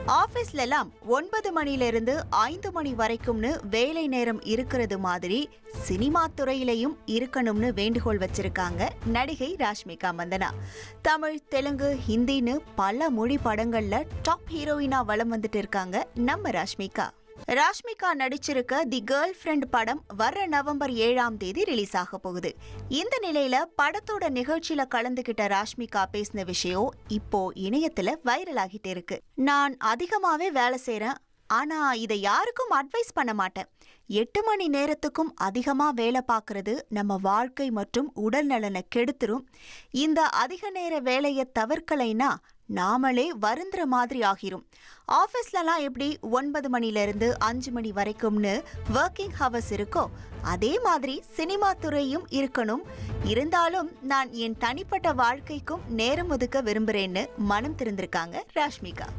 ஆபீஸ்ல எல்லாம் 9 மணிலிருந்து 5 மணி வரைக்கும்னு வேலை நேரம் இருக்கிறது மாதிரி சினிமா துறையிலையும் இருக்கணும்னு வேண்டுகோள் வச்சிருக்காங்க நடிகை ராஷ்மிகா மந்தனா. தமிழ், தெலுங்கு, ஹிந்தின்னு பல மொழி படங்கள்ல டாப் ஹீரோயினா வலம் வந்துட்டு இருக்காங்க நம்ம ராஷ்மிகா. ராஷ்மிகா நடிச்சிருக்க தி கேர்ள் ஃப்ரெண்ட் படம் வர்ற நவம்பர் 7ஆம் தேதி ரிலீஸ் ஆக போகுது. இந்த நிலையில படத்தோட நிகழ்ச்சியில கலந்துகிட்ட ராஷ்மிகா பேசின விஷயம் இப்போ இணையத்துல வைரல் ஆகிட்டு இருக்கு. நான் அதிகமாவே வேலை செய்றேன், ஆனா இதை யாருக்கும் அட்வைஸ் பண்ண மாட்டேன். 8 மணி நேரத்துக்கும் அதிகமா வேலை பார்க்கறது நம்ம வாழ்க்கை மற்றும் உடல் நலனை கெடுத்துரும். இந்த அதிக நேர வேலையை தவிர்க்கலைன்னா நாமளே வருந்துற மாதிரி ஆகிரும். ஆஃபீஸ்லலாம் எப்படி 9 மணிலிருந்து 5 மணி வரைக்கும்னு ஒர்க்கிங் ஹவர்ஸ் இருக்கோ அதே மாதிரி சினிமா துறையும் இருக்கணும். இருந்தாலும் நான் என் தனிப்பட்ட வாழ்க்கைக்கும் நேரம் ஒதுக்க விரும்புறேன்னு மனம் திறந்திருக்காங்க ராஷ்மிகா.